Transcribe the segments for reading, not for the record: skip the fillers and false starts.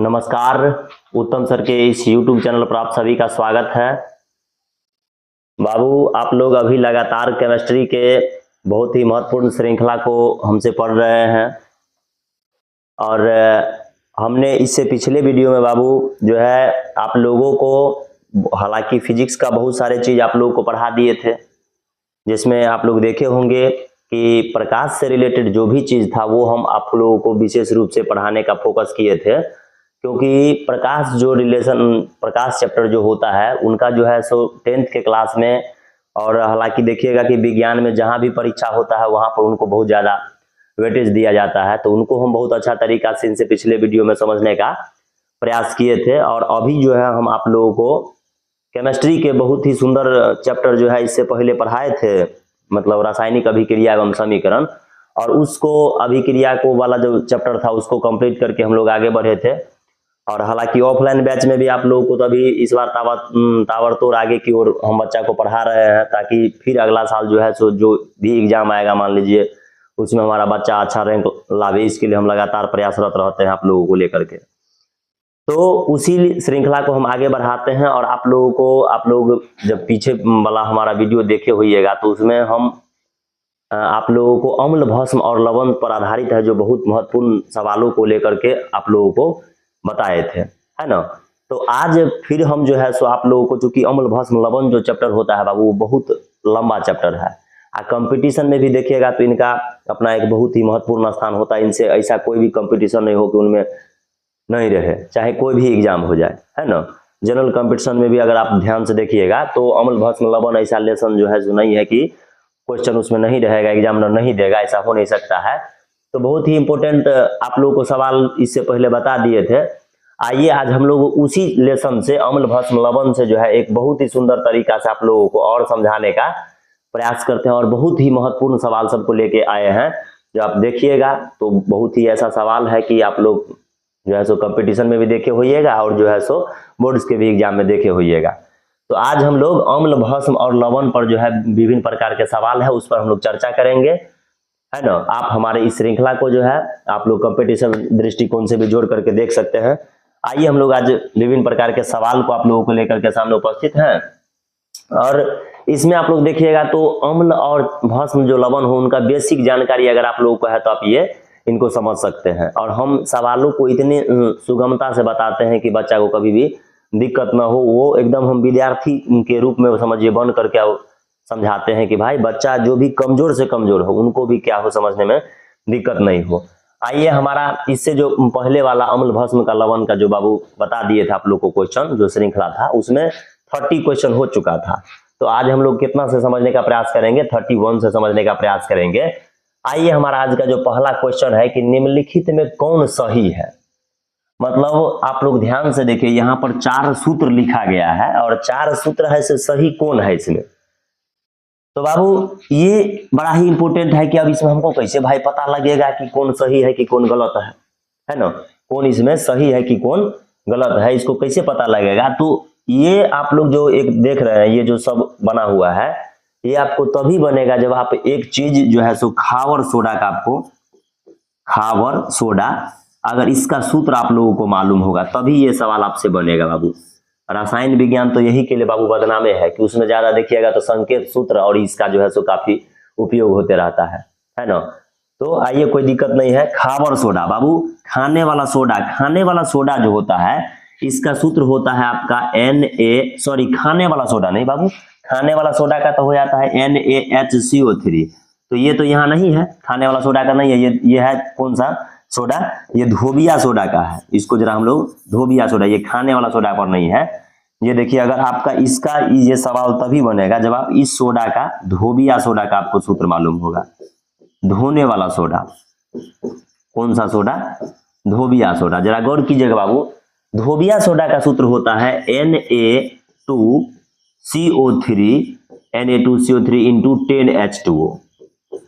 नमस्कार। उत्तम सर के इस YouTube चैनल पर आप सभी का स्वागत है। बाबू, आप लोग अभी लगातार केमिस्ट्री के बहुत ही महत्वपूर्ण श्रृंखला को हमसे पढ़ रहे हैं और हमने इससे पिछले वीडियो में बाबू जो है आप लोगों को, हालांकि फिजिक्स का बहुत सारे चीज़ आप लोगों को पढ़ा दिए थे, जिसमें आप लोग देखे होंगे कि प्रकाश से रिलेटेड जो भी चीज़ था वो हम आप लोगों को विशेष रूप से पढ़ाने का फोकस किए थे, क्योंकि प्रकाश चैप्टर जो होता है उनका जो है सो 10th के क्लास में, और हालांकि देखिएगा कि विज्ञान में जहाँ भी परीक्षा होता है वहाँ पर उनको बहुत ज़्यादा वेटेज दिया जाता है, तो उनको हम बहुत अच्छा तरीका से इनसे पिछले वीडियो में समझने का प्रयास किए थे। और अभी जो है हम आप लोगों को केमिस्ट्री के बहुत ही सुंदर चैप्टर जो है इससे पहले पढ़ाए थे, मतलब रासायनिक अभिक्रिया एवं समीकरण, और उसको अभिक्रिया को वाला जो चैप्टर था उसको कंप्लीट करके हम लोग आगे बढ़े थे। और हालांकि ऑफलाइन बैच में भी आप लोगों को तो अभी इस बार ताबड़तोड़ आगे की ओर हम बच्चा को पढ़ा रहे हैं, ताकि फिर अगला साल जो है सो जो भी एग्जाम आएगा मान लीजिए उसमें हमारा बच्चा अच्छा रैंक लावे, इसके लिए हम लगातार प्रयासरत रहते हैं आप लोगों को लेकर के। तो उसी श्रृंखला को हम आगे बढ़ाते हैं और आप लोग जब पीछे वाला हमारा वीडियो देखे होइएगा तो उसमें हम आप लोगों को अम्ल, भस्म और लवण पर आधारित है जो बहुत महत्वपूर्ण सवालों को लेकर के आप लोगों को बताए थे, है ना। तो आज फिर हम जो है सो आप लोगों को, चूंकि अम्ल, भस्म, लवण जो चैप्टर होता है बाबू वो बहुत लंबा चैप्टर है, कंपटीशन में भी देखिएगा तो इनका अपना एक बहुत ही महत्वपूर्ण स्थान होता है। इनसे ऐसा कोई भी कंपटीशन नहीं हो कि उनमें नहीं रहे, चाहे कोई भी एग्जाम हो जाए, है ना। जनरल कंपटीशन में भी अगर आप ध्यान से देखिएगा तो अम्ल, भस्म, लवण ऐसा लेसन जो है जो नहीं है कि क्वेश्चन उसमें नहीं रहेगा, एग्जामिनर नहीं देगा, ऐसा हो नहीं सकता है। तो बहुत ही इंपॉर्टेंट आप लोगों को सवाल इससे पहले बता दिए थे। आइए आज हम लोग उसी लेसन से, अम्ल, भस्म, लवण से जो है एक बहुत ही सुंदर तरीका से आप लोगों को और समझाने का प्रयास करते हैं, और बहुत ही महत्वपूर्ण सवाल सबको लेके आए हैं। जो आप देखिएगा तो बहुत ही ऐसा सवाल है कि आप लोग जो है सो कंपटीशन में भी देखे होइएगा और जो है सो बोर्ड्स के भी एग्जाम में देखे होइएगा। तो आज हम लोग अम्ल, भस्म और लवण पर जो है विभिन्न प्रकार के सवाल है उस पर हम लोग चर्चा करेंगे, है ना। आप हमारे इस श्रृंखला को जो है आप लोग कंपटीशन दृष्टिकोण से भी जोड़ करके देख सकते हैं। आइए हम लोग आज विभिन्न प्रकार के सवाल को आप लोगों को लेकर के सामने उपस्थित हैं, और इसमें आप लोग देखिएगा तो अम्ल और भस्म जो लवण हो उनका बेसिक जानकारी अगर आप लोगों को है तो आप ये इनको समझ सकते हैं। और हम सवालों को इतनी सुगमता से बताते हैं कि बच्चा को कभी भी दिक्कत ना हो, वो एकदम हम विद्यार्थी के रूप में समझिए बन करके समझाते हैं कि भाई बच्चा जो भी कमजोर से कमजोर हो उनको भी क्या हो, समझने में दिक्कत नहीं हो। आइए हमारा इससे जो पहले वाला अम्ल, भस्म का, लवण का जो बाबू बता दिए थे आप लोग को क्वेश्चन, जो श्रृंखला था उसमें 30 क्वेश्चन हो चुका था। तो आज हम लोग कितना से समझने का प्रयास करेंगे? 31 से समझने का प्रयास करेंगे। आइए हमारा आज का जो पहला क्वेश्चन है कि निम्नलिखित में कौन सही है। मतलब आप लोग ध्यान से देखिए, यहाँ पर 4 सूत्र लिखा गया है और 4 सूत्र है से सही कौन है इसमें। तो बाबू ये बड़ा ही इंपॉर्टेंट है कि अब इसमें हमको कैसे भाई पता लगेगा कि कौन सही है कि कौन गलत है ना। कौन इसमें सही है कि कौन गलत है, इसको कैसे पता लगेगा। तो ये आप लोग जो एक देख रहे हैं, ये जो सब बना हुआ है, ये आपको तभी बनेगा जब आप एक चीज जो है सो खावर सोडा का, आपको खावर सोडा, अगर इसका सूत्र आप लोगों को मालूम होगा तभी ये सवाल आपसे बनेगा बाबू। रसायन विज्ञान तो यही के लिए बाबू बदनामे है कि उसमें ज्यादा देखिएगा तो संकेत सूत्र और इसका जो है सो काफी उपयोग होते रहता है ना। तो आइए, कोई दिक्कत नहीं है। खावर सोडा बाबू, खाने वाला सोडा जो होता है इसका सूत्र होता है आपका खाने वाला सोडा नहीं बाबू, खाने वाला सोडा का तो हो जाता है NaHCO3। तो ये तो यहाँ नहीं है, खाने वाला सोडा का नहीं है, ये है कौन सा सोडा? ये धोबिया सोडा का है। इसको जरा हम लोग धोबिया सोडा, ये खाने वाला सोडा पर नहीं है। ये देखिए, अगर आपका इसका ये सवाल तभी बनेगा जब आप इस सोडा का, धोबिया सोडा का आपको सूत्र मालूम होगा। धोने वाला सोडा, कौन सा सोडा? धोबिया सोडा। जरा गौर कीजिएगा बाबू, धोबिया सोडा का सूत्र होता है Na2CO3 इंटू 10H2O,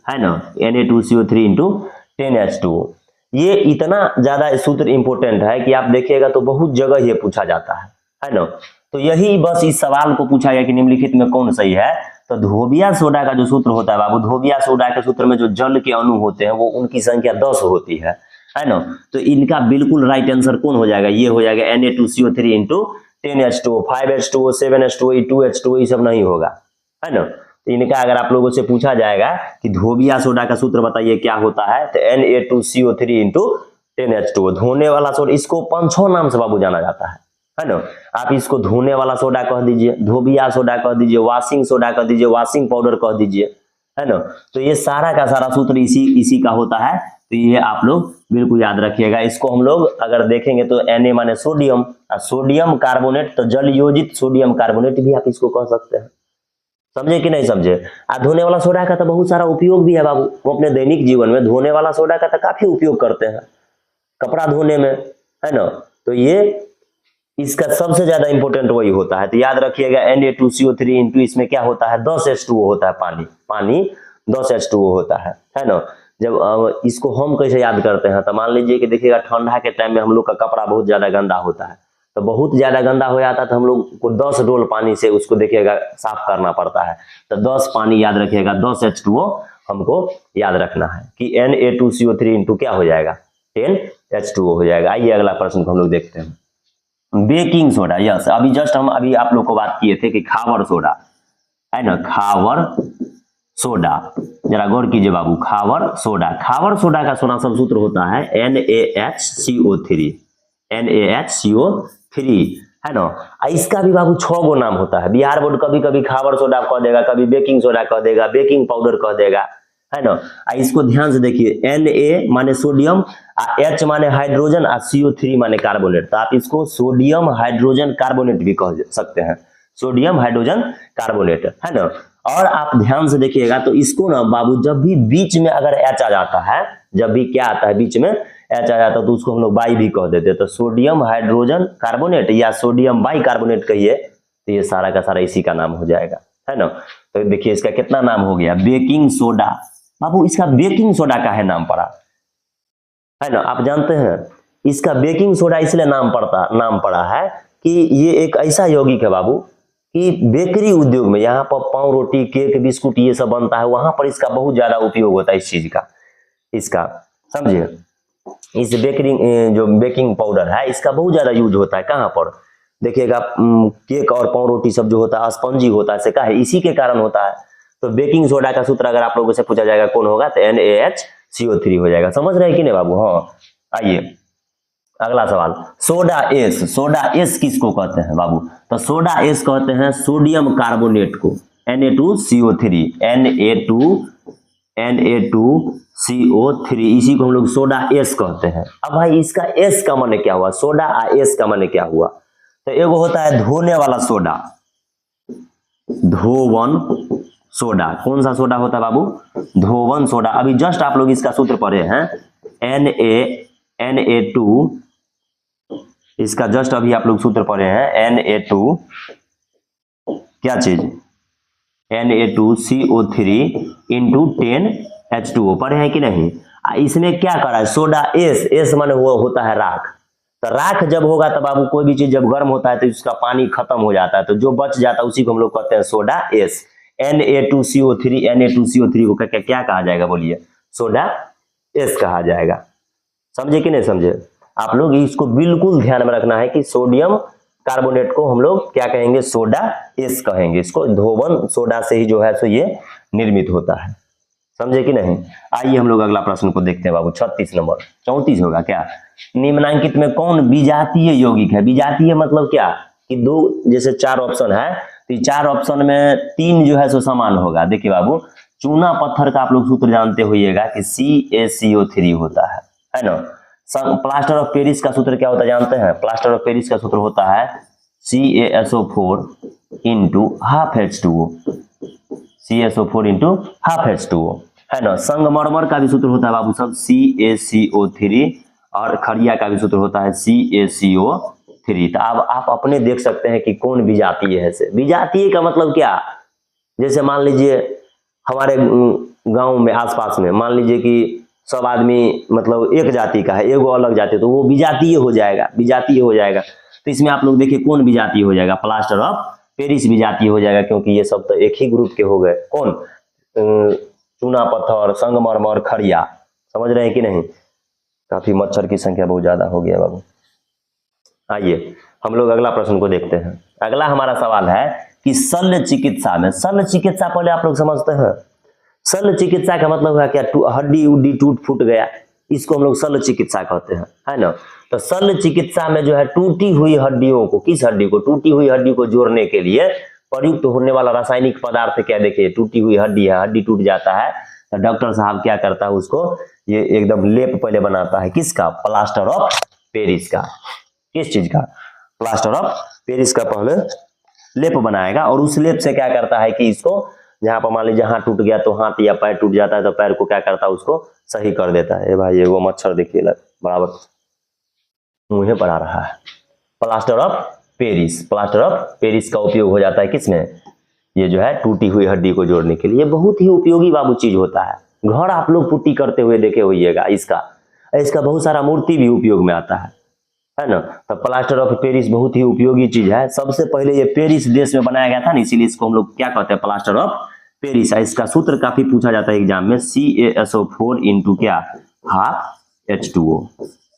है ना। Na2CO3 into 10H2O। ये इतना ज्यादा सूत्र इंपॉर्टेंट है कि आप देखिएगा तो बहुत जगह ये पूछा जाता है ना। तो यही बस इस सवाल को पूछा गया कि निम्नलिखित में कौन सही है। तो धोबिया सोडा का जो सूत्र होता है बाबू, धोबिया सोडा के सूत्र में जो जल के अणु होते हैं वो उनकी संख्या 10 होती है। है ना। तो इनका बिल्कुल राइट आंसर कौन हो जाएगा, ये हो जाएगा Na2CO3 into 10H2O, 5H2O, 7H2O, 2H2O, ये सब नहीं होगा, है ना। तो इनका अगर आप लोगों से पूछा जाएगा कि धोबिया सोडा का सूत्र बताइए क्या होता है, तो Na2CO3 इंटू 10H2O, धोने वाला सोडा, इसको 5-6 नाम से बाबू जाना जाता है ना। आप इसको धोने वाला सोडा कह दीजिए, धोबिया सोडा कह दीजिए, वॉशिंग सोडा कह दीजिए, वॉशिंग पाउडर कह दीजिए, है ना। तो ये सारा का सारा सूत्र इसी का होता है। तो ये आप लोग बिल्कुल याद रखिएगा। इसको हम लोग अगर देखेंगे तो Na माने सोडियम, और सोडियम कार्बोनेट, तो जल योजित सोडियम कार्बोनेट भी आप इसको कह सकते हैं। समझे कि नहीं समझे। धोने वाला सोडा का तो बहुत सारा उपयोग भी है बाबू, वो अपने दैनिक जीवन में धोने वाला सोडा का तो काफी उपयोग करते हैं, कपड़ा धोने में, है ना। तो ये इसका सबसे ज्यादा इंपॉर्टेंट वही होता है। तो याद रखिएगा Na2CO3 इंटू इसमें क्या होता है, 10H2O होता है, पानी 10H2O होता है ना। जब इसको हम कैसे याद करते हैं, तो मान लीजिए कि देखिएगा ठंडा के टाइम में हम लोग का कपड़ा बहुत ज्यादा गंदा होता है, तो बहुत ज्यादा गंदा हो जाता है, तो हम लोग को 10 डोल पानी से उसको देखिएगा साफ करना पड़ता है। तो 10 पानी याद रखिएगा, 10H2O हमको याद रखना है कि Na2CO3 इंटू क्या हो जाएगा, 10H2O हो जाएगा। आइए अगला प्रश्न को हम लोग देखते हैं। बेकिंग सोडा, यस, अभी जस्ट हम अभी आप लोग को बात किए थे कि खावर सोडा, है ना, खावर सोडा, जरा गौर कीजिए बाबू, खावर सोडा का सोना सब सूत्र होता है NaHCO3, है ना। इसका भी बाबू 6 गो नाम होता है। बिहार बोर्ड कभी कभी खावर सोडा कह देगा, कभी बेकिंग सोडा कह देगा, बेकिंग पाउडर कह देगा, है ना। इसको ध्यान से देखिए, Na माने सोडियम, H माने हाइड्रोजन, और CO3 माने कार्बोनेट। तो आप इसको सोडियम हाइड्रोजन कार्बोनेट भी कह सकते हैं, सोडियम हाइड्रोजन कार्बोनेट, है ना। और आप ध्यान से देखिएगा तो इसको ना बाबू, जब भी बीच में अगर H आ जाता है, जब भी क्या आता है बीच में H आ जाता है, तो उसको हम लोग बाई भी कह देते हैं। तो सोडियम हाइड्रोजन कार्बोनेट या सोडियम बाई कार्बोनेट कहिए, तो ये सारा का सारा इसी का नाम हो जाएगा, है ना। तो देखिए इसका कितना नाम हो गया, बेकिंग सोडा। बाबू इसका बेकिंग सोडा का है नाम पड़ा, है ना। आप जानते हैं इसका बेकिंग सोडा इसलिए नाम पड़ा है कि ये एक ऐसा यौगिक है बाबू कि बेकरी उद्योग में, यहाँ पर पाव रोटी, केक, बिस्कुट ये सब बनता है, वहां पर इसका बहुत ज्यादा उपयोग होता है इस चीज का, इसका समझिए। इस जो बेकिंग पाउडर है इसका बहुत ज्यादा यूज होता है। कहाँ पर देखिएगा, केक और पाव रोटी सब जो होता है स्पंजी होता है, से का है, इसी के कारण होता है। तो बेकिंग सोडा का सूत्र अगर आप लोगों से पूछा जाएगा कौन होगा, तो NaHCO3 हो जाएगा। समझ रहे हैं कि नहीं बाबू। हाँ, आइए अगला सवाल, सोडा एस किसको कहते हैं बाबू, तो सोडा एस कहते हैं सोडियम कार्बोनेट को, Na2CO3, Na2CO3, इसी को हम लोग सोडा एस कहते हैं। अब भाई इसका एस का माने क्या हुआ, सोडा एस का माने क्या हुआ, तो एगो होता है धोने वाला सोडा, धोवन सोडा। कौन सा सोडा होता है बाबू, धोवन सोडा। अभी जस्ट आप लोग इसका सूत्र पढ़े हैं, Na2, इसका जस्ट अभी आप लोग सूत्र पढ़े हैं, Na2 क्या चीज, Na2CO3 इंटू 10H2O, पढ़े हैं कि नहीं। इसमें क्या करा है, सोडा एस माने हुआ होता है राख। तो राख जब होगा तब बाबू कोई भी चीज जब गर्म होता है तो उसका पानी खत्म हो जाता है, तो जो बच जाता है उसी को हम लोग कहते हैं सोडा एस। Na2CO3 को क्या कहा जाएगा बोलिए, सोडा एस कहा जाएगा। समझे कि नहीं समझे। आप लोग इसको बिल्कुल ध्यान में रखना है कि सोडियम कार्बोनेट को हम लोग क्या कहेंगे, सोडा एस कहेंगे। इसको धोवन सोडा से ही जो है सो ये निर्मित होता है। समझे कि नहीं। आइए हम लोग अगला प्रश्न को देखते हैं बाबू, 36 नंबर, 34 होगा क्या। निम्नांकित में कौन विजातीय यौगिक है। विजातीय मतलब क्या कि दो, जैसे 4 ऑप्शन है, तो 4 ऑप्शन में 3 जो है सो समान होगा। देखिए बाबू, चूना पत्थर का आप लोग सूत्र जानते होइएगा कि CaCO3 होता है ना। प्लास्टर ऑफ पेरिस का सूत्र क्या होता है जानते हैं, प्लास्टर ऑफ पेरिस का सूत्र होता है CaSO4 into half H2O, CaSO4 into half H2O, है ना। संगमरमर का भी सूत्र होता है बाबू सब CaCO3, और खड़िया का भी सूत्र होता है CaCO3। तो अब आप अपने देख सकते हैं कि कौन विजातीय है से। विजातीय का मतलब क्या, जैसे मान लीजिए हमारे गांव में आसपास में मान लीजिए कि सब आदमी मतलब एक जाति का है, एगो अलग जाति, तो वो विजातीय हो जाएगा, विजातीय हो जाएगा। तो इसमें आप लोग देखिए कौन विजातीय हो जाएगा, प्लास्टर ऑफ पेरिस विजातीय हो जाएगा, क्योंकि ये सब तो एक ही ग्रुप के हो गए। कौन, चूना पत्थर, संगमरमर, खड़िया। समझ रहे हैं कि नहीं। काफी मच्छर की संख्या बहुत ज्यादा हो गया बाबू। आइए हम लोग अगला प्रश्न को देखते हैं। अगला हमारा सवाल है कि शल्य चिकित्सा में, शल्य चिकित्सा पहले आप लोग समझते हैं, शल्य चिकित्सा का मतलब है क्या, हड्डी उड्डी टूट फूट गया, इसको हम लोग शल्य चिकित्सा कहते हैं, है ना। तो शल्य चिकित्सा में जो है टूटी हुई हड्डियों को, किस हड्डी को, टूटी हुई हड्डी को जोड़ने के लिए प्रयुक्त होने वाला रासायनिक पदार्थ क्या, देखिए टूटी हुई हड्डी है, हड्डी टूट जाता है तो डॉक्टर साहब क्या करता है, उसको ये एकदम लेप पहले बनाता है, किसका, प्लास्टर ऑफ पेरिस का। किस चीज का, प्लास्टर ऑफ पेरिस का पहले लेप बनाएगा, और उस लेप से क्या करता है कि इसको जहां पर मान लीजिए हाथ टूट गया तो हाथ या पैर टूट जाता है तो पैर को क्या करता है, उसको सही कर देता है। भाई ये वो मच्छर देखिए बराबर मुंह पर आ रहा है। Plaster of Paris, plaster of Paris का उपयोग हो जाता है किसमें, ये जो है टूटी हुई हड्डी को जोड़ने के लिए। बहुत ही उपयोगी बाबू चीज होता है। घर आप लोग पुट्टी करते हुए देखे होइएगा, इसका बहुत सारा मूर्ति भी उपयोग में आता है ना। तो प्लास्टर ऑफ पेरिस बहुत ही उपयोगी चीज है। सबसे पहले ये पेरिस देश में बनाया गया था ना, इसीलिए इसको हम लोग क्या कहते हैं, प्लास्टर ऑफ पेरिस। इसका सूत्र काफी पूछा जाता है एग्जाम में, CaSO4 इंटू क्या, हाफ H2O,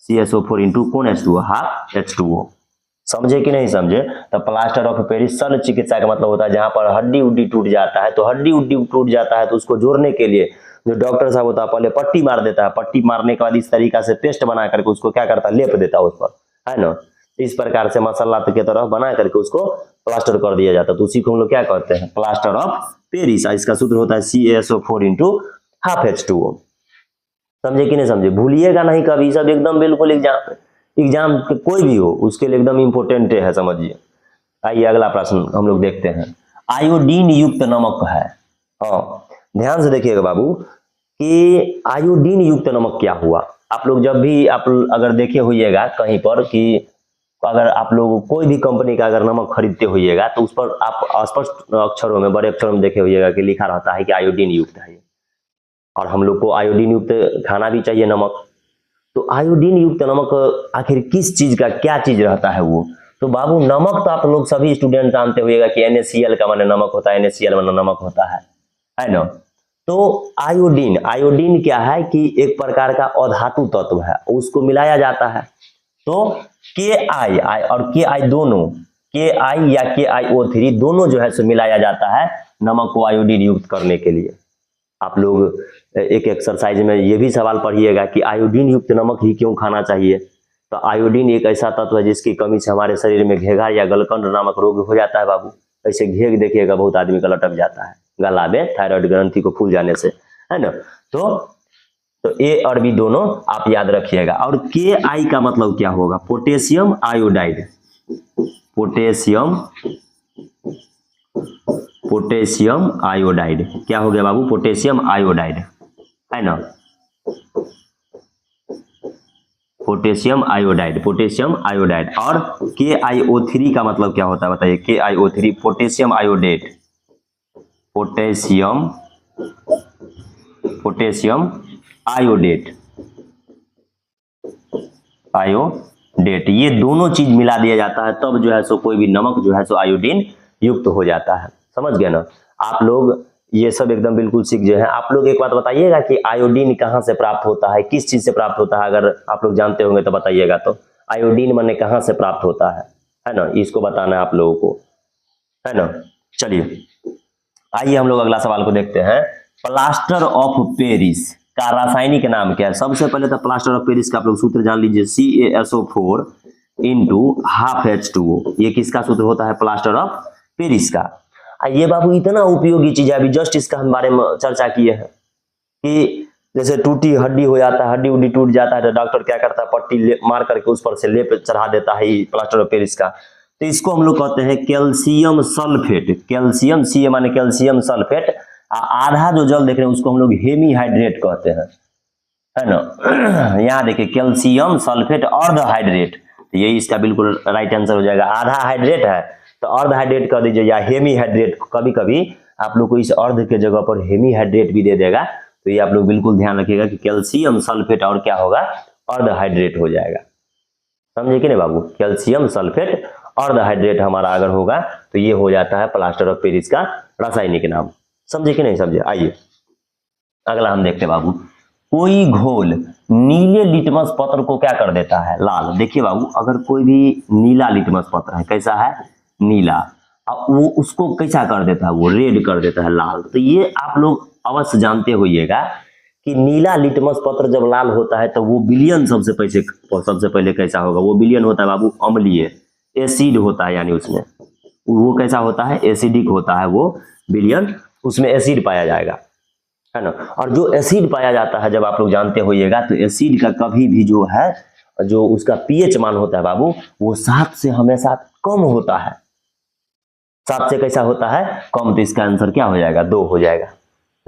CaSO4 इंटू कौन H2O, हाफ H2O। समझे कि नहीं समझे। तो प्लास्टर ऑफ पेरिस शल्य चिकित्सा का मतलब होता है जहां पर हड्डी उड्डी टूट जाता है, तो हड्डी उड्डी टूट जाता है तो उसको जोड़ने के लिए जो डॉक्टर साहब होता है पहले पट्टी मार देता है, पट्टी मारने के बाद इस तरीका से पेस्ट बना करके उसको क्या करता है, लेप देता है उस पर, है ना। इस प्रकार से मसाला की तरह बना करके उसको प्लास्टर कर दिया जाता है, तो उसी को हम लोग क्या कहते हैं, प्लास्टर ऑफ पेरिस। इसका सूत्र होता है CaSO4 इंटू हाफ H2O। समझे कि नहीं समझे, भूलिएगा नहीं कभी, सब एकदम बिल्कुल एग्जाम कोई भी हो उसके लिए एकदम इंपोर्टेंट है, समझिए। आइए अगला प्रश्न हम लोग देखते हैं। आयोडीन युक्त नमक है, हाँ ध्यान से देखिएगा बाबू कि आयोडीन युक्त नमक क्या हुआ। आप लोग जब भी आप अगर देखे होइएगा कहीं पर कि अगर आप लोग कोई भी कंपनी का अगर नमक खरीदते होइएगा तो उस पर आप स्पष्ट अक्षरों में, बड़े अक्षरों में देखे होइएगा कि लिखा रहता है कि आयोडीन युक्त है। और हम लोग को आयोडीन युक्त खाना भी चाहिए नमक। तो आयोडीन युक्त नमक आखिर किस चीज का, क्या चीज रहता है वो। तो बाबू नमक तो आप लोग सभी स्टूडेंट जानते होइएगा कि NaCl का माने नमक होता है, NaCl माने नमक होता है ना। तो आयोडीन, आयोडीन क्या है कि एक प्रकार का अधातु तत्व है, उसको मिलाया जाता है। तो KI और KI दोनों, KI या KiO3 दोनों जो है सो मिलाया जाता है नमक को आयोडीन युक्त करने के लिए। आप लोग एक एक्सरसाइज में ये भी सवाल पढ़िएगा कि आयोडीन युक्त नमक ही क्यों खाना चाहिए। तो आयोडीन एक ऐसा तत्व है जिसकी कमी से हमारे शरीर में घेघा या गलकंड नामक रोग हो जाता है बाबू। ऐसे घेघ देखिएगा बहुत आदमी का लटक जाता है गला में, थायराइड ग्रंथि को फूल जाने से, है ना। तो A और B दोनों आप याद रखिएगा। और KI का मतलब क्या होगा, पोटेशियम आयोडाइड, पोटेशियम आयोडाइड क्या हो गया बाबू, पोटेशियम आयोडाइड, है ना, पोटेशियम आयोडाइड, पोटेशियम आयोडाइड। और KiO3 का मतलब क्या होता है बताइए, KiO3 potassium iodate, potassium iodate, iodate, ये दोनों चीज मिला दिया जाता है तब जो है सो कोई भी नमक जो है सो आयोडीन युक्त हो जाता है। समझ गए ना आप लोग, ये सब एकदम बिल्कुल सीख जो है। आप लोग एक बात बताइएगा कि आयोडीन कहाँ से प्राप्त होता है, किस चीज से प्राप्त होता है, अगर आप लोग जानते होंगे तो बताइएगा। तो आयोडीन माने कहाँ से प्राप्त होता है ना, इसको बताना है आप लोगों को, है ना। चलिए आइए हम लोग अगला सवाल को देखते हैं। प्लास्टर ऑफ पेरिस का रासायनिक नाम क्या है। सबसे पहले तो प्लास्टर ऑफ पेरिस का आप लोग सूत्र जान लीजिए, CaSO4 इंटू हाफ H2O। ये किसका सूत्र होता है, प्लास्टर ऑफ पेरिस का। ये बाबू इतना उपयोगी चीज है, अभी जस्ट इसका हम बारे में चर्चा किए हैं कि जैसे टूटी हड्डी हो जाता है, हड्डी उड्डी टूट जाता है तो डॉक्टर क्या करता है, पट्टी मार करके उस पर से लेप चढ़ा देता है प्लास्टर ऑफ पेरिस का। तो इसको हम लोग कहते हैं कैल्शियम सल्फेट, कैल्शियम Ca माने कैल्शियम सल्फेट, आधा जो जल देख रहे हैं उसको हम लोग हेमीहाइड्रेट कहते हैं, है ना। यहाँ देखिए कैल्शियम सल्फेट अर्ध हाइड्रेट, तो यही इसका बिल्कुल राइट आंसर हो जाएगा। आधा हाइड्रेट है तो अर्ध हाइड्रेट कर दीजिए या हेमीहाइड्रेट। कभी कभी आप लोग को इस अर्ध के जगह पर हेमीहाइड्रेट भी दे देगा, तो ये आप लोग बिल्कुल ध्यान रखिएगा कि कैल्शियम सल्फेट और क्या होगा, अर्ध हाइड्रेट हो जाएगा। समझे कि नहीं बाबू, कैल्शियम सल्फेट अर्ध हाइड्रेट हमारा अगर होगा तो ये हो जाता है प्लास्टर ऑफ पेरिस का रासायनिक नाम। समझे कि नहीं समझे। आइए अगला हम देखते हैं बाबू, कोई घोल नीले लिटमस पत्र को क्या कर देता है, लाल। देखिए बाबू, अगर कोई भी नीला लिटमस पत्र है, कैसा है, नीला, अब वो उसको कैसा कर देता है, वो रेड कर देता है, लाल। तो ये आप लोग अवश्य जानते होइएगा कि नीला लिटमस पत्र जब लाल होता है तो वो विलियन सबसे पहले कैसा होगा, वो विलियन होता है बाबू अम्लीय, एसिड होता है, यानी उसमें वो कैसा होता है, एसिडिक होता है वो विलियन, उसमें एसिड पाया जाएगा, है ना। और जो एसिड पाया जाता है, जब आप लोग जानते होइएगा, तो एसिड का कभी भी जो है, जो उसका पीएच मान होता है बाबू, वो 7 से हमेशा कम होता है। 7 से कैसा होता है, कम। तो इसका आंसर क्या हो जाएगा, 2 हो जाएगा।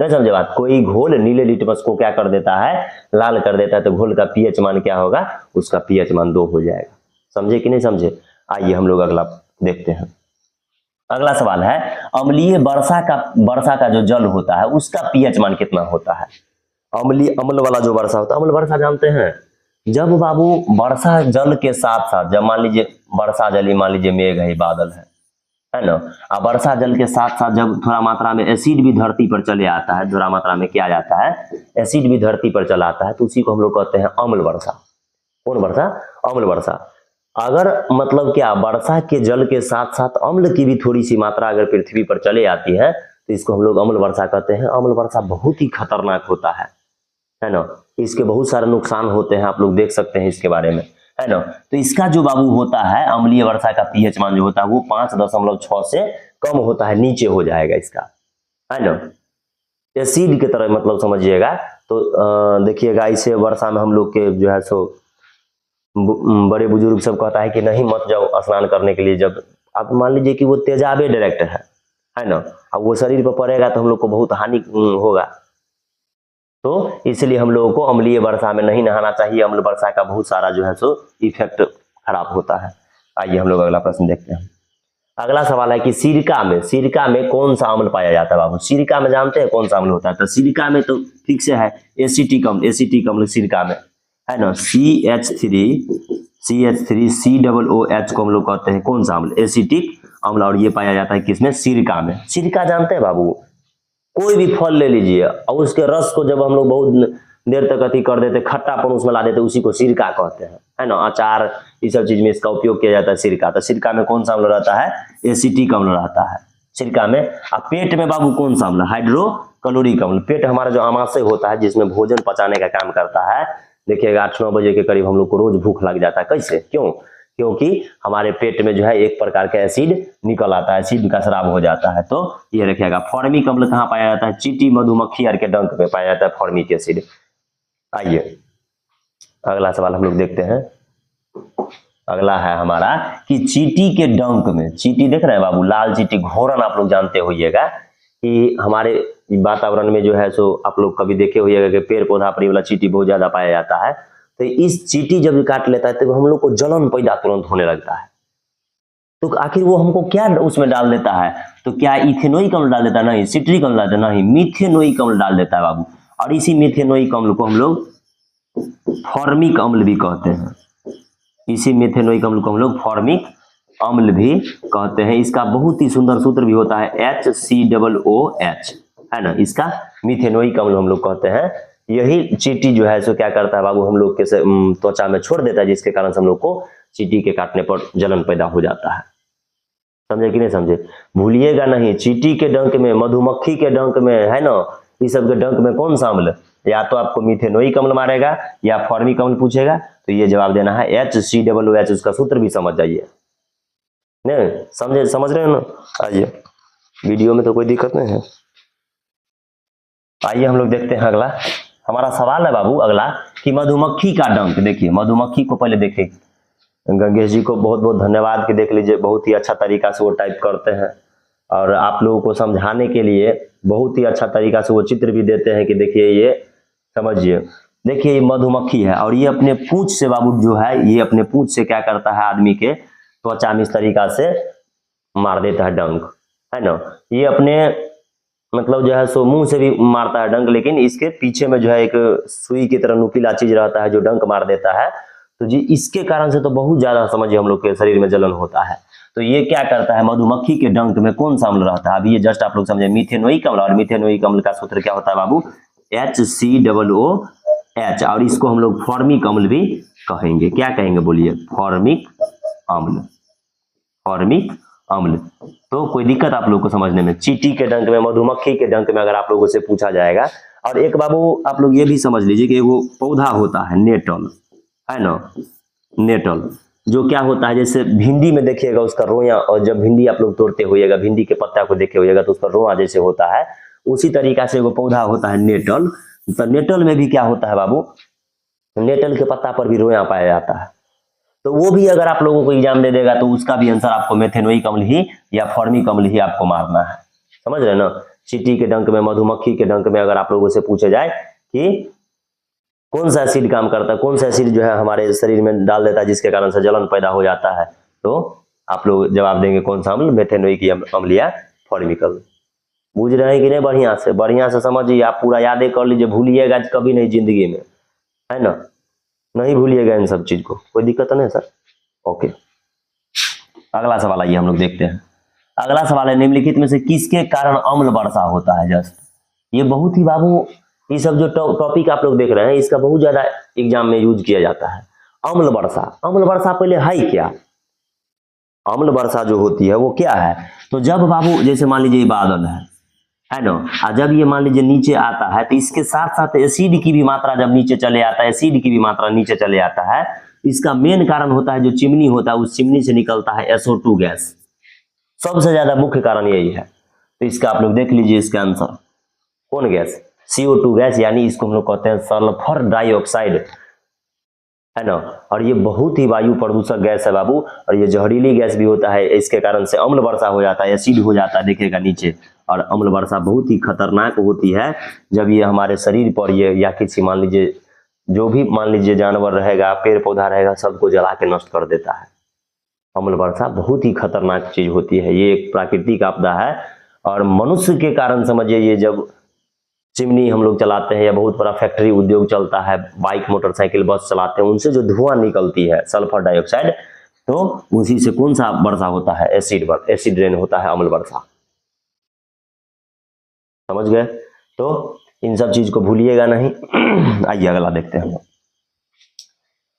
नहीं समझे बात। कोई घोल नीले लिटमस को क्या कर देता है, लाल कर देता है, तो घोल का पीएच मान क्या होगा, उसका पीएच मान 2 हो जाएगा। समझे कि नहीं समझे। आइए हम लोग अगला देखते हैं। अगला सवाल है, अम्लीय वर्षा का जो जल होता है उसका पीएच मान कितना होता है। अम्ल वाला जो वर्षा होता है, अम्ल वर्षा जानते हैं, जब बाबू वर्षा जल के साथ साथ, जब मान लीजिए वर्षा जल, मान लीजिए मेघ है, बादल है ना, अब वर्षा जल के साथ साथ जब थोड़ा मात्रा में एसिड भी धरती पर चले आता है, थोड़ा मात्रा में क्या जाता है, एसिड भी धरती पर चला आता है, तो उसी को हम लोग कहते हैं अम्ल वर्षा। कौन वर्षा, अम्ल वर्षा। अगर मतलब क्या, वर्षा के जल के साथ साथ अम्ल की भी थोड़ी सी मात्रा अगर पृथ्वी पर चले आती है, तो इसको हम लोग अम्ल वर्षा कहते हैं। अम्ल वर्षा बहुत ही खतरनाक होता है ना, इसके बहुत सारे नुकसान होते हैं, आप लोग देख सकते हैं इसके बारे में, है ना। तो इसका जो बाबू होता है, अम्लीय वर्षा का पीएच मान जो होता है वो 5.6 से कम होता है, नीचे हो जाएगा इसका, है ना, एसिड की तरह मतलब समझिएगा। तो देखिएगा, इसे वर्षा में हम लोग के जो है सो बड़े बुजुर्ग सब कहता है कि नहीं मत जाओ स्नान करने के लिए। जब आप मान लीजिए कि वो तेजाबे डायरेक्ट है ना, अब वो शरीर पर पड़ेगा तो हम लोग को बहुत हानि होगा, तो इसलिए हम लोगों को अम्लीय वर्षा में नहीं नहाना चाहिए। अम्ल वर्षा का बहुत सारा जो है सो इफेक्ट खराब होता है। आइए हम लोग अगला प्रश्न देखते हैं। अगला सवाल है कि सिरका में कौन सा अम्ल पाया जाता है बाबू। सिरका में जानते हैं कौन सा अम्ल होता है, तो सिरका में तो ठीक से है एसिटिक अम्ल सिरका में, है ना, CH3COOH को हम लोग कहते हैं कौन सा अम्ल, एसिटिक अम्ल। और ये पाया जाता है किसमें, सिरका में। सिरका जानते हैं बाबू, कोई भी फल ले लीजिए और उसके रस को जब हम लोग बहुत देर तक अति कर देते, खट्टापन उसमें ला देते, उसी को सिरका कहते हैं, है ना। अचार इस सब चीज में इसका उपयोग किया जाता है सिरका। तो सिरका में कौन सा अम्ल रहता है, एसिटिक अम्ल रहता है सिरका में। अब पेट में बाबू कौन सा अम्ल, हाइड्रोक्लोरिक अम्ल। पेट हमारा जो आमाशय होता है, जिसमें भोजन पचाने का काम करता है, देखिएगा 8-9 बजे के करीब हम लोग को रोज भूख लग जाता है। कैसे, क्यों, क्योंकि हमारे पेट में जो है एक प्रकार का एसिड निकल आता है, एसिड का स्राव हो जाता है। तो ये रखिएगा। फॉर्मिक अम्ल कहाँ पाया जाता है, चींटी मधुमक्खी आर के डंक में पाया जाता है फॉर्मिक एसिड। आइए अगला सवाल हम लोग देखते हैं। अगला है हमारा कि चींटी के डंक में, चींटी देख रहे हैं बाबू, लाल चींटी, घोरन आप लोग जानते होइएगा कि हमारे वातावरण में जो है सो आप लोग कभी देखे होइएगा कि पेड़ पौधा पर वाला चींटी बहुत ज्यादा पाया जाता है। तो इस चींटी जब काट लेता है तो हम लोग को जलन पैदा तुरंत होने लगता है। तो आखिर वो हमको क्या उसमें डाल देता है, तो क्या इथेनोइक अम्ल डाल देता है, नहीं, सिट्रिक अम्ल डाल देता है, नहीं, मिथेनोइक अम्ल डाल देता है बाबू। और इसी मिथेनोइक अम्ल को हम लोग फॉर्मिक अम्ल भी कहते हैं। इसी मिथेनोइक अम्ल को हम लोग फॉर्मिक अम्ल भी कहते हैं। इसका बहुत ही सुंदर सूत्र भी होता है HCOOH, है ना, इसका मिथेनोइक अम्ल हम लोग कहते हैं। यही चींटी जो है सो क्या करता है बाबू, हम लोग के त्वचा में छोड़ देता है, जिसके कारण से हम लोग को चींटी के काटने पर जलन पैदा हो जाता है। समझे कि नहीं समझे। भूलिएगा नहीं, चींटी के डंक में, मधुमक्खी के डंक में, है ना, इस सब के डंक में कौन सा अम्ल, या तो आपको मिथेनोइक अम्ल मारेगा या फॉर्मिक अम्ल पूछेगा, तो ये जवाब देना है HCOOH। उसका सूत्र भी समझ जाइए। नहीं समझ रहे हो ना। आइए, वीडियो में तो कोई दिक्कत नहीं है। आइए हम लोग देखते हैं अगला हमारा सवाल है बाबू। अगला कि मधुमक्खी का डंक, देखिए मधुमक्खी को पहले देखिए, गंगेश जी को बहुत बहुत धन्यवाद कि देख लीजिए, बहुत ही अच्छा तरीका से वो टाइप करते हैं और आप लोगों को समझाने के लिए बहुत ही अच्छा तरीका से वो चित्र भी देते हैं कि देखिए ये समझिए। देखिए ये मधुमक्खी है और ये अपने पूंछ से बाबू जो है, ये अपने पूंछ से क्या करता है, आदमी के त्वचा में इस तरीका से मार देता है डंक, है ना। ये अपने मतलब जो है सो मुंह से भी मारता है डंक, लेकिन इसके पीछे में जो है एक सुई की तरह नुकीला चीज रहता है जो डंक मार देता है। तो जी इसके कारण से तो बहुत ज्यादा समझिए हम लोग के शरीर में जलन होता है। तो ये क्या करता है, मधुमक्खी के डंक में कौन सा अम्ल रहता है, अभी ये जस्ट आप लोग समझे, मिथेनोइक अम्ल। और मिथेनोइक अम्ल का सूत्र क्या होता है बाबू, HCOOH, H, और इसको हम लोग फॉर्मिक अम्ल भी कहेंगे। क्या कहेंगे बोलिए? फॉर्मिक अम्ल। फॉर्मिक अम्ल। तो कोई दिक्कत आप लोग को समझने में? चींटी के डंक में, मधुमक्खी के डंक में अगर आप लोगों से पूछा जाएगा। और एक बाबू आप लोग ये भी समझ लीजिए कि वो पौधा होता है नेटल, है ना, नेटल, जो क्या होता है, जैसे भिंडी में देखिएगा उसका रोया, और जब भिंडी आप लोग तोड़ते होइएगा, भिंडी के पत्ता को देखे होइएगा तो उसका रोआ जैसे होता है, उसी तरीका से वो पौधा होता है नेटल। तो नेटल में भी क्या होता है बाबू? नेटल के पत्ता पर भी रोया पाया जाता है। तो वो भी अगर आप लोगों को एग्जाम दे देगा तो उसका भी आंसर आपको मेथेनोइक अम्ल ही या फॉर्मिक अम्ल ही आपको मारना है। समझ रहे ना? चींटी के डंक में, मधुमक्खी के डंक में अगर आप लोगों से पूछे जाए कि कौन सा एसिड काम करता है, कौन सा एसिड जो है हमारे शरीर में डाल देता है जिसके कारण से जलन पैदा हो जाता है, तो आप लोग जवाब देंगे कौन सा अम्ल? मेथेनोइक अम्ल या फॉर्मिक अम्ल। बुझ रहे हैं कि नहीं? बढ़िया से समझिए, आप पूरा यादें कर लीजिए, भूलिएगा कभी नहीं जिंदगी में, है ना, नहीं भूलिएगा इन सब चीज को। कोई दिक्कत नहीं सर? ओके, अगला सवाल आइए हम लोग देखते हैं। अगला सवाल है, निम्नलिखित में से किसके कारण अम्ल वर्षा होता है? जस्ट ये बहुत ही बाबू, ये सब जो टॉपिक आप लोग देख रहे हैं इसका बहुत ज्यादा एग्जाम में यूज किया जाता है। अम्ल वर्षा, अम्ल वर्षा पहले है क्या? अम्ल वर्षा जो होती है वो क्या है? तो जब बाबू जैसे मान लीजिए बादल है ना, और जब ये मान लीजिए नीचे आता है तो इसके साथ साथ एसिड की भी मात्रा जब नीचे चले आता है, एसिड की भी मात्रा नीचे चले आता है, इसका मेन कारण होता है जो चिमनी होता है, उस चिमनी से निकलता है SO2 गैस। सबसे ज्यादा मुख्य कारण यही है। तो इसका आप लोग देख लीजिए, इसका आंसर कौन गैस? CO2 गैस, यानी इसको हम लोग कहते हैं सल्फर डाइऑक्साइड, है ना। और ये बहुत ही वायु प्रदूषक गैस है बाबू, और ये जहरीली गैस भी होता है। इसके कारण से अम्ल वर्षा हो जाता है, एसिड हो जाता है, देखिएगा नीचे। और अम्ल वर्षा बहुत ही खतरनाक होती है जब ये हमारे शरीर पर ये, या किसी मान लीजिए जो भी मान लीजिए जानवर रहेगा, पेड़ पौधा रहेगा, सबको जला के नष्ट कर देता है। अम्ल वर्षा बहुत ही खतरनाक चीज होती है, ये एक प्राकृतिक आपदा है। और मनुष्य के कारण समझिए, ये जब चिमनी हम लोग चलाते हैं या बहुत बड़ा फैक्ट्री उद्योग चलता है, बाइक मोटरसाइकिल बस चलाते हैं, उनसे जो धुआं निकलती है सल्फर डाइऑक्साइड, तो उसी से कौन सा वर्षा होता है? एसिड रेन होता है, अम्ल वर्षा। समझ गए? तो इन सब चीज को भूलिएगा नहीं। आइए अगला देखते हैं।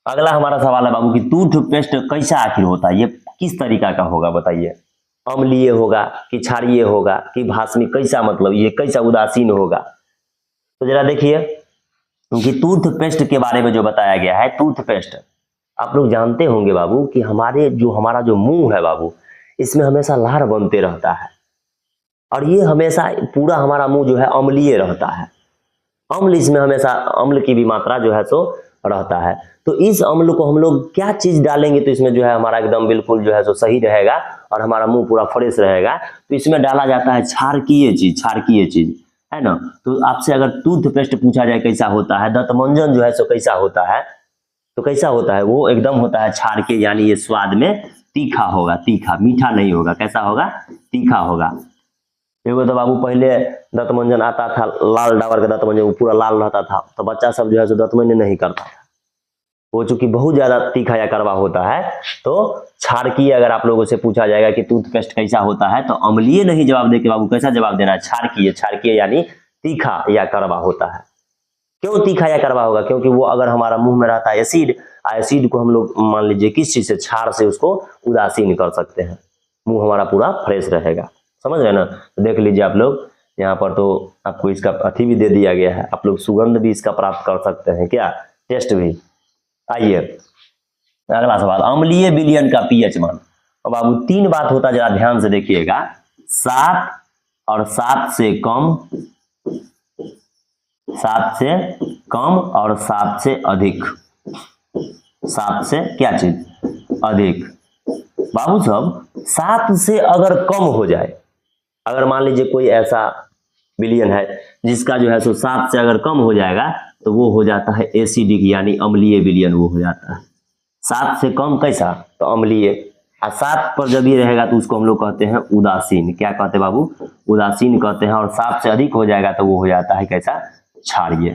अगला हमारा सवाल है बाबू कि टूथपेस्ट कैसा आखिर होता है? ये किस तरीका का होगा बताइए? अम्लीय होगा कि क्षारीय होगा कि भास्मिक, कैसा, मतलब ये कैसा उदासीन होगा? तो जरा देखिए कि टूथपेस्ट के बारे में जो बताया गया है, टूथपेस्ट आप लोग जानते होंगे बाबू कि हमारा जो मुंह है बाबू, इसमें हमेशा लार बनते रहता है, और ये हमेशा पूरा हमारा मुंह जो है अम्लीय रहता है। अम्ल इसमें हमेशा, अम्ल की भी मात्रा जो है सो रहता है। तो इस अम्ल को हम लोग क्या चीज डालेंगे तो इसमें जो है हमारा एकदम बिल्कुल जो है सो सही रहेगा और हमारा मुंह पूरा फ्रेश रहेगा? तो इसमें डाला जाता है क्षारकीय चीज, है ना। तो आपसे अगर टूथपेस्ट पूछा जाए कैसा होता है, दंतमंजन जो है सो कैसा होता है, तो कैसा होता है? वो एकदम होता है क्षारकीय, यानी ये स्वाद में तीखा होगा, तीखा, मीठा नहीं होगा। कैसा होगा? तीखा होगा। देखो तो बाबू पहले दंतमंजन आता था, लाल डाबर का दंतमंजन, वो पूरा लाल रहता था, तो बच्चा सब जो है सो दंतमंजन नहीं करता था। वो चूंकि बहुत ज्यादा तीखा या कड़वा होता है, तो क्षारकीय अगर आप लोगों से पूछा जाएगा कि टूथपेस्ट कैसा होता है, तो अम्लीय नहीं जवाब देके बाबू कैसा जवाब देना है? क्षारकीय यानी तीखा या कड़वा होता है। क्यों तीखा या कड़वा होगा? क्योंकि वो अगर हमारा मुंह में रहता है एसिड को हम लोग मान लीजिए किस चीज से, क्षार से उसको उदासीन कर सकते हैं, मुंह हमारा पूरा फ्रेश रहेगा। समझ रहे ना? तो देख लीजिए आप लोग यहाँ पर, तो आपको इसका अथी भी दे दिया गया है, आप लोग सुगंध भी इसका प्राप्त कर सकते हैं, क्या टेस्ट भी। आइए अगला सवाल, अम्लीय विलयन का पीएच मान। अब बाबू 3 बात होता है, जरा ध्यान से देखिएगा, 7 और 7 से कम, 7 से कम और 7 से अधिक। 7 से क्या चीज? अधिक। बाबू सब 7 से अगर कम हो जाए, अगर मान लीजिए कोई ऐसा विलयन है जिसका जो है सो 7 से अगर कम हो जाएगा, तो वो हो जाता है एसिडिक यानी अम्लीय विलयन, वो हो जाता है। 7 से कम कैसा? तो अम्लीय। और 7 पर जब ये रहेगा तो उसको हम लोग कहते हैं उदासीन। क्या कहते हैं बाबू? उदासीन कहते हैं। और 7 से अधिक हो जाएगा तो वो हो जाता है कैसा? क्षारीय।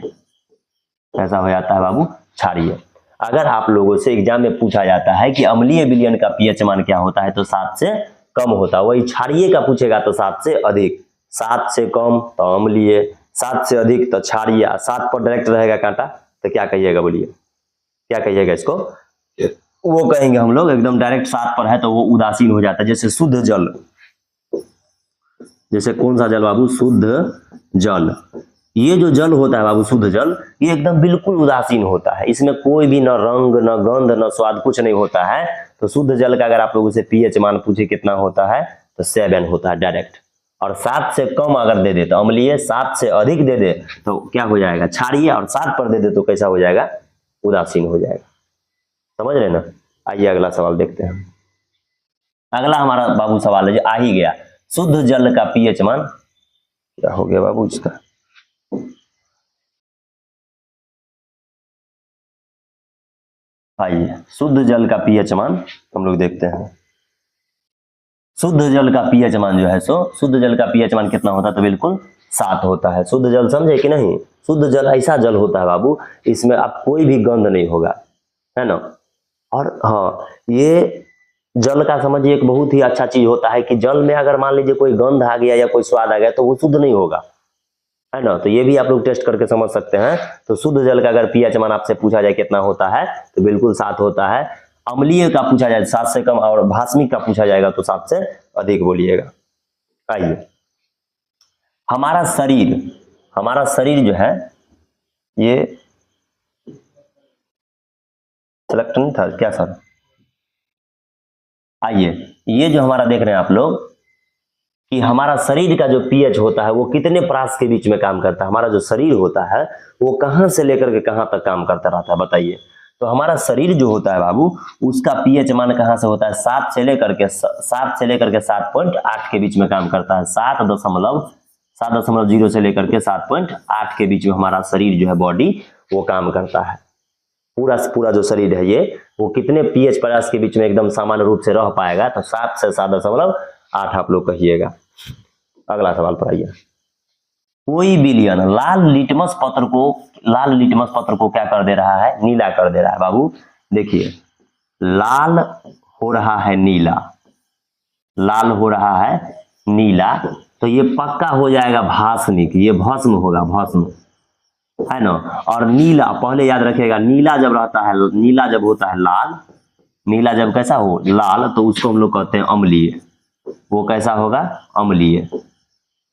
कैसा हो जाता है बाबू? क्षारीय। अगर आप लोगों से एग्जाम में पूछा जाता है कि अम्लीय विलयन का पीएच मान क्या होता है, तो 7 से कम होता है। वही क्षारीय का पूछेगा तो 7 से अधिक। 7 से कम तो अम्लीय, 7 से अधिक तो क्षारीय। 7 पर डायरेक्ट रहेगा कांटा, तो क्या कहिएगा, बोलिए क्या कहिएगा इसको? वो कहेंगे हम लोग एकदम डायरेक्ट 7 पर है तो वो उदासीन हो जाता है। जैसे शुद्ध जल, जैसे कौन सा जल बाबू? शुद्ध जल। ये जो जल होता है बाबू, शुद्ध जल, ये एकदम बिल्कुल उदासीन होता है, इसमें कोई भी न रंग न गंध न स्वाद, कुछ नहीं होता है। तो शुद्ध जल का अगर आप लोगों से पीएच मान पूछे कितना होता है, तो 7 होता है डायरेक्ट। और 7 से कम अगर दे दे तो अम्लीय, 7 से अधिक दे दे तो क्या हो जाएगा? क्षारीय, और 7 पर दे दे तो कैसा हो जाएगा? उदासीन हो जाएगा। समझ रहे ना? आइए अगला सवाल देखते हैं। अगला हमारा बाबू सवाल है जो आ ही गया, शुद्ध जल का पीएच मान क्या हो गया बाबू इसका? आइए शुद्ध जल का पीएच मान हम लोग देखते हैं। शुद्ध जल का पीएच मान जो है सो, शुद्ध जल का पीएच मान कितना होता है? तो बिल्कुल 7 होता है। शुद्ध जल समझे कि नहीं? शुद्ध जल ऐसा जल होता है बाबू, इसमें अब कोई भी गंध नहीं होगा, है ना? और हाँ, ये जल का समझिए एक बहुत ही अच्छा चीज होता है कि जल में अगर मान लीजिए कोई गंध आ गया या कोई स्वाद आ गया तो वो शुद्ध नहीं होगा, है ना? तो ये भी आप लोग टेस्ट करके समझ सकते हैं। तो शुद्ध जल का अगर पीएच मान आपसे पूछा जाए कितना होता है, तो बिल्कुल 7 होता है। अम्लीय का पूछा जाए 7 से कम, और भास्मिक का पूछा जाएगा तो 7 से अधिक बोलिएगा। आइए, हमारा शरीर जो है, ये सेलेक्ट नहीं था क्या सर? आइए, ये जो हमारा देख रहे हैं आप लोग कि हमारा शरीर का जो पीएच होता है वो कितने परास के बीच में काम करता है? हमारा जो शरीर होता है वो कहां से लेकर के कहां तक काम करता रहता है, बताइए? तो हमारा शरीर जो होता है बाबू, उसका पीएच मान कहां से होता है? 7 से लेकर के 7.8 के बीच में काम करता है। 7.0 से लेकर के 7.8 के बीच में हमारा शरीर जो है, बॉडी, वो काम करता है। पूरा जो शरीर है ये, वो कितने पीएच परास के बीच में एकदम सामान्य रूप से रह पाएगा? तो 7 से 7.8 आप लोग कहिएगा। अगला सवाल पर आइए। कोई विलयन लाल लिटमस पत्र को क्या कर दे रहा है? नीला कर दे रहा है। बाबू देखिए, लाल हो रहा है नीला, लाल हो रहा है नीला, तो ये पक्का हो जाएगा भास्मिक, ये भस्म होगा, भस्म, है ना? और नीला, पहले याद रखिएगा, नीला जब होता है लाल, नीला जब कैसा हो? लाल, तो उसको हम लोग कहते हैं अम्लीय। वो कैसा होगा? अम्लीय,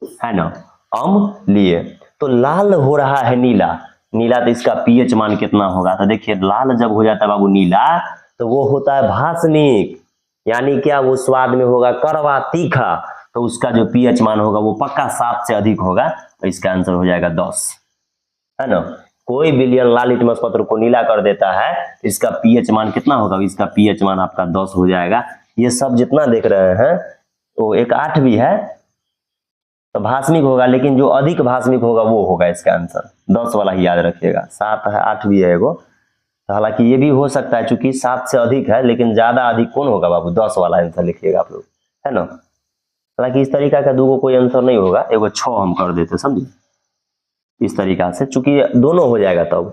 है ना? अम्लीय। तो लाल हो रहा है नीला, तो इसका पीएच मान कितना होगा? तो देखिए, लाल जब हो जाता है बाबू नीला, तो वो होता है भास्मिक, यानी क्या? वो स्वाद में होगा कड़वा तीखा, तो उसका जो पीएच मान होगा वो पक्का 7 से अधिक होगा। तो इसका आंसर हो जाएगा 10, है ना? कोई विलयन लाल लिटमस पत्र को नीला कर देता है, इसका पीएच मान कितना होगा? इसका पीएच मान आपका 10 हो जाएगा। ये सब जितना देख रहे हैं, तो एक 8 भी है तो भास्मिक होगा, लेकिन जो अधिक भास्मिक होगा वो होगा इसका आंसर। 10 वाला ही याद रखिएगा। 7 है, 8 भी है एगो, हालांकि ये भी हो सकता है चूंकि 7 से अधिक है, लेकिन ज्यादा अधिक कौन होगा बाबू? 10 वाला आंसर लिखिएगा आप लोग, है ना? हालांकि इस तरीका का दूगो कोई आंसर नहीं होगा, एगो 6 हम कर देते, समझिए, इस तरीका से, चूंकि दोनों हो जाएगा तब,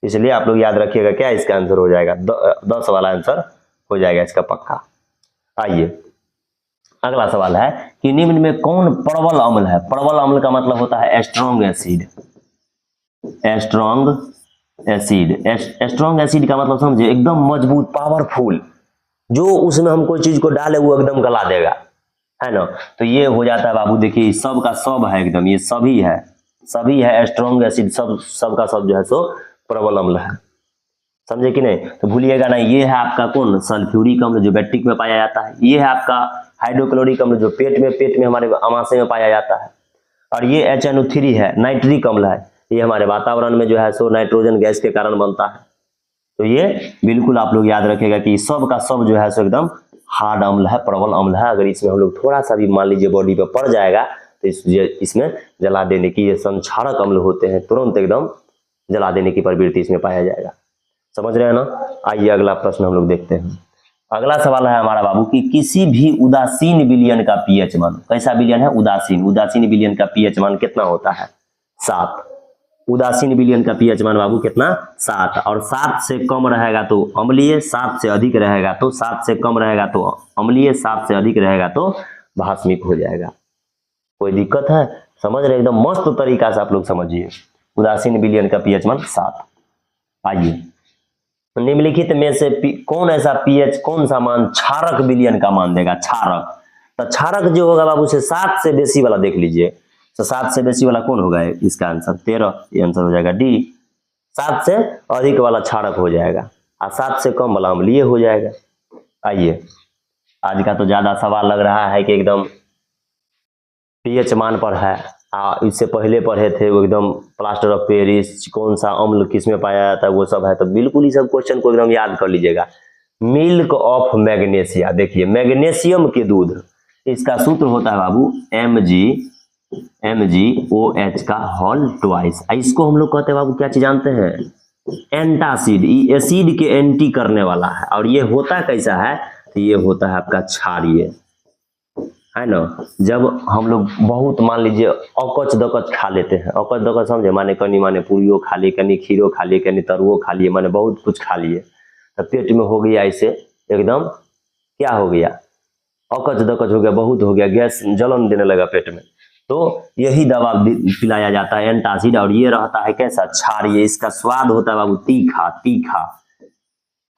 इसलिए आप लोग याद रखिएगा क्या इसका आंसर हो जाएगा? 10 वाला आंसर हो जाएगा इसका पक्का। आइए अगला सवाल है कि निम्न में कौन प्रबल अम्ल है? प्रबल अम्ल का मतलब होता है स्ट्रॉन्ग एसिड। स्ट्रॉन्ग एसिड का मतलब समझे, एकदम मजबूत, पावरफुल, जो उसमें हम कोई चीज को डाले वो एकदम गला देगा, है ना? तो ये हो जाता है बाबू, देखिए सब का सब है एकदम, ये सभी है स्ट्रॉन्ग एसिड, सब का सब जो है सो प्रबल अम्ल है, समझे कि नहीं? तो भूलिएगा नहीं, ये है आपका कौन? सल्फ्यूरिक अम्ल, जो बैक्टीरिया में पाया जाता है। ये है आपका हाइड्रोक्लोरिक अम्ल, जो पेट में हमारे आमाशय में पाया जाता है। और ये HNO3 है, नाइट्रिक अम्ल है, ये हमारे वातावरण में जो है सो नाइट्रोजन गैस के कारण बनता है। तो ये बिल्कुल आप लोग याद रखेगा कि सब का सब जो है सो एकदम हार्ड अम्ल है, प्रबल अम्ल है। अगर इसमें हम लोग थोड़ा सा भी मान लीजिए बॉडी पे पड़ जाएगा तो इसमें जला देने की, ये संक्षारक अम्ल होते हैं, तुरंत एकदम जला देने की प्रवृत्ति इसमें पाया जाएगा। समझ रहे हैं ना? आइए अगला प्रश्न हम लोग देखते हैं। अगला सवाल है हमारा बाबू कि किसी भी उदासीन विलयन का पीएच मान, कैसा विलयन है? उदासीन विलयन का पीएच मान कितना होता है? 7। उदासीन विलयन का पीएच मान बाबू कितना? 7। और 7 से कम रहेगा तो अम्लीय, 7 से अधिक रहेगा तो, 7 से कम रहेगा तो अम्लीय, 7 से अधिक रहेगा तो भास्मिक हो जाएगा। कोई दिक्कत है? समझ रहे? एकदम मस्त तरीका से आप लोग समझिए। उदासीन विलयन का पीएच मान 7। आइए, निम्नलिखित में से कौन ऐसा पीएच, कौन सा मान क्षारक विलयन का मान देगा? क्षारक, तो क्षारक जो होगा बाबू से 7 से बेसी वाला देख लीजिए, तो 7 से बेसी वाला कौन होगा? इसका आंसर 13, ये आंसर हो जाएगा डी। 7 से अधिक वाला क्षारक हो जाएगा और 7 से कम वाला अम्लीय हो जाएगा। आइए, आज का तो ज्यादा सवाल लग रहा है कि एकदम पीएच मान पर है। इससे पहले पढ़े थे वो एकदम प्लास्टर ऑफ पेरिस, कौन सा अम्ल किसमें पाया जाता है, वो सब है। तो बिल्कुल ये सब क्वेश्चन को एकदम याद कर लीजिएगा। मिल्क ऑफ मैग्नीशिया, देखिए मैग्नीशियम के दूध, इसका सूत्र होता है बाबू MgOH का होल ट्वाइस। इसको हम लोग कहते हैं बाबू क्या चीज जानते हैं? एंटासिड। ये एसिड के एंटी करने वाला है। और ये होता कैसा है? तो ये होता है आपका क्षारीय, है ना। जब हम लोग बहुत मान लीजिए अकच दकच खा लेते हैं, अकच दकच समझे, माने कनी माने पूरियो खा लिए, कनी खीरो खा लिए, कनी तरुओ खा लिए, माने बहुत कुछ खा लिए, तो पेट में हो गया इसे एकदम क्या हो गया? अकच दकच हो गया, बहुत हो गया, गैस जलन देने लगा पेट में, तो यही दवा पिलाया जाता है एंटासिड। और ये रहता है कैसा? क्षारीय। इसका स्वाद होता है बाबू तीखा तीखा,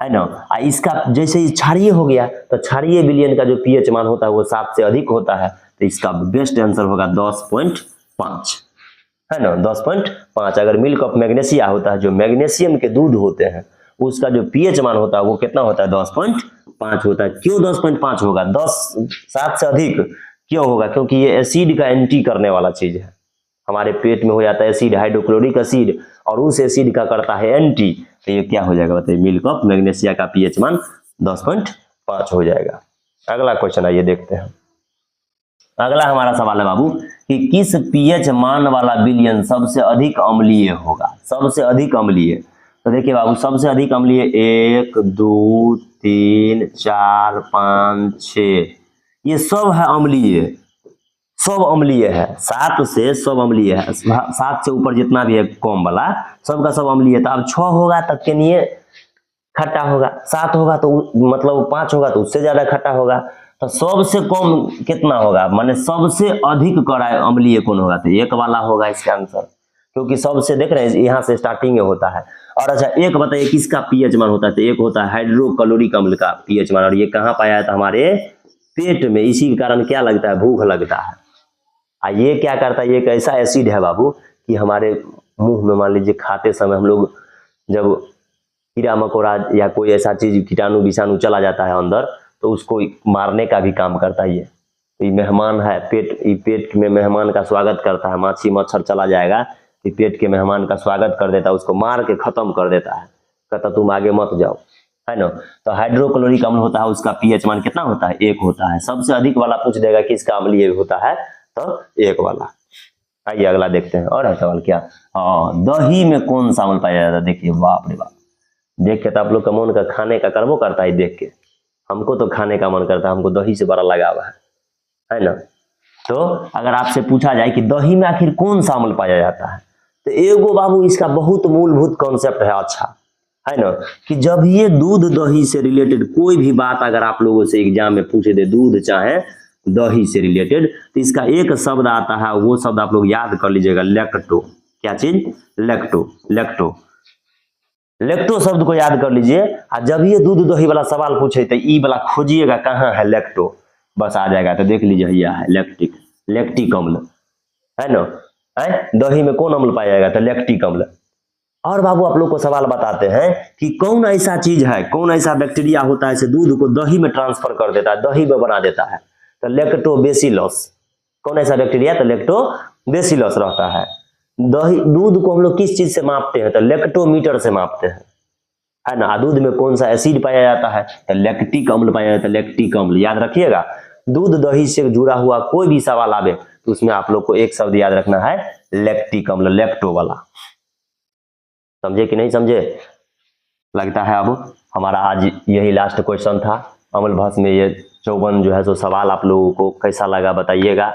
है ना। इसका जैसे ही क्षारीय हो गया तो क्षारीय विलयन का जो पीएच मान होता है वो 7 से अधिक होता है, तो इसका बेस्ट आंसर होगा 10.5, है ना, 10.5। अगर मिल्क ऑफ मैग्नीशिया होता है, जो मैग्नीशियम के दूध होते हैं, उसका जो पीएच मान होता है वो कितना होता है? 10.5 होता है। क्यों 10.5 होगा? 7 से अधिक क्यों होगा? क्योंकि ये एसिड का एंटी करने वाला चीज है। हमारे पेट में हो जाता है एसिड, हाइड्रोक्लोरिक एसिड, और उस एसिड का करता है एंटी, तो ये क्या हो जाएगा बताइए? मिल्क ऑफ मैग्नीशिया का पीएच मान 10.5 हो जाएगा। अगला क्वेश्चन आइए देखते हैं। अगला हमारा सवाल है बाबू कि किस पीएच मान वाला विलयन सबसे अधिक अम्लीय होगा? सबसे अधिक अम्लीय, तो देखिए बाबू सबसे अधिक अम्लीय 1 2 3 4 5 6, ये सब है अम्लीय, सब अम्लीय है। 7 से सब अम्लीय है, 7 से ऊपर जितना भी है कम वाला सबका सब अम्लीय है। तो अब 6 होगा तब के लिए खट्टा होगा, 7 होगा तो मतलब 5 होगा तो उससे ज्यादा खट्टा होगा। तो सबसे कम कितना होगा? माने सबसे अधिक कड़ा अम्लीय कौन होगा? तो 1 वाला होगा इसका आंसर, क्योंकि सबसे देख रहे हैं यहाँ से स्टार्टिंग में होता है। और अच्छा एक बताइए किसका पीएच मान होता है? तो एक होता है हाइड्रोक्लोरिक अम्ल का पीएच मान, और ये कहाँ पाया जाता है? हमारे पेट में। इसी के कारण क्या लगता है? भूख लगता है। ये क्या करता है? ये एक ऐसा एसिड है बाबू कि हमारे मुंह में मान लीजिए खाते समय हम लोग जब कीड़ा मकोड़ा या कोई ऐसा चीज कीटाणु विषाणु चला जाता है अंदर, तो उसको मारने का भी काम करता है। ये मेहमान है, पेट में मेहमान का स्वागत करता है। माछी मच्छर चला जाएगा तो पेट के मेहमान का स्वागत कर देता है, उसको मार के खत्म कर देता है, कहता तुम आगे मत जाओ, है ना। तो हाइड्रोक्लोरिक अम्ल होता है, उसका पीएच मान कितना होता है? 1 होता है। सबसे अधिक वाला पूछ देगा कि इसका अम्लीय होता है, तो 1 वाला। आइए अगला देखते हैं। और है सवाल क्या? दही में कौन सा अम्ल पाया जाता है? देखिए बाप रे बाप, देख के तो आप लोग का मन का खाने का कर्मो करता है। देख के हमको तो खाने का मन करता है, हमको दही से बड़ा लगाव है ना। तो अगर आपसे पूछा जाए कि दही में आखिर कौन सा अम्ल पाया जाता है, तो एगो बाबू इसका बहुत मूलभूत कॉन्सेप्ट है, अच्छा है ना, कि जब ये दूध दही से रिलेटेड कोई भी बात अगर आप लोगों से एग्जाम में पूछे दे, दूध चाहे दही से रिलेटेड, तो इसका एक शब्द आता है, वो शब्द आप लोग याद कर लीजिएगा, लैक्टो। क्या चीज? लैक्टो। लैक्टो, लैक्टो शब्द को याद कर लीजिए। और जब ये दूध दही वाला सवाल पूछे तो ई वाला खोजिएगा कहाँ है लैक्टो, बस आ जाएगा। तो देख लीजिए यह है लैक्टिक अम्ल, है ना। दही में कौन अम्ल पाया जाएगा? तो लैक्टिक अम्ल। और बाबू आप लोग को सवाल बताते हैं कि कौन ऐसा चीज है, कौन ऐसा बैक्टीरिया होता है, दूध को दही में ट्रांसफर कर देता है, दही में बना देता है? तो लैक्टोबैसिलस। कौन ऐसा बैक्टीरिया? तो लैक्टोबैसिलस रहता है। दही दूध को हम लोग किस चीज से मापते हैं? तो लैक्टोमीटर से मापते हैं, है ना। दूध में कौन सा एसिड पाया जाता है? तो लैक्टिक अम्ल पाया जाता है, लैक्टिक अम्ल। याद रखिएगा, दूध दही से जुड़ा हुआ कोई भी सवाल आवे तो उसमें आप लोग को एक शब्द याद रखना है, लैक्टिक अम्ल, लैक्टो वाला। समझे कि नहीं समझे? लगता है अब हमारा आज यही लास्ट क्वेश्चन था अम्ल भस्म में। ये 54 जो है सो सवाल आप लोगों को कैसा लगा बताइएगा।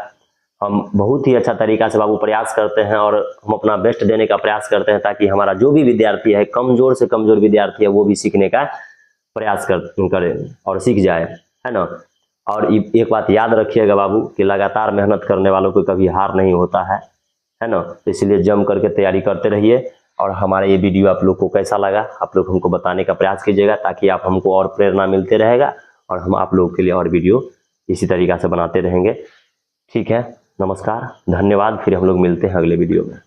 हम बहुत ही अच्छा तरीका से बाबू प्रयास करते हैं और हम अपना बेस्ट देने का प्रयास करते हैं, ताकि हमारा जो भी विद्यार्थी है, कमजोर से कमजोर विद्यार्थी है, वो भी सीखने का प्रयास करे और सीख जाए, है ना। और एक बात याद रखिएगा बाबू कि लगातार मेहनत करने वालों को कभी हार नहीं होता है ना। तो इसलिए जम करके तैयारी करते रहिए। और हमारा ये वीडियो आप लोग को कैसा लगा आप लोग हमको बताने का प्रयास कीजिएगा, ताकि आप हमको और प्रेरणा मिलते रहेगा और हम आप लोगों के लिए और वीडियो इसी तरीक़ा से बनाते रहेंगे। ठीक है, नमस्कार, धन्यवाद। फिर हम लोग मिलते हैं अगले वीडियो में।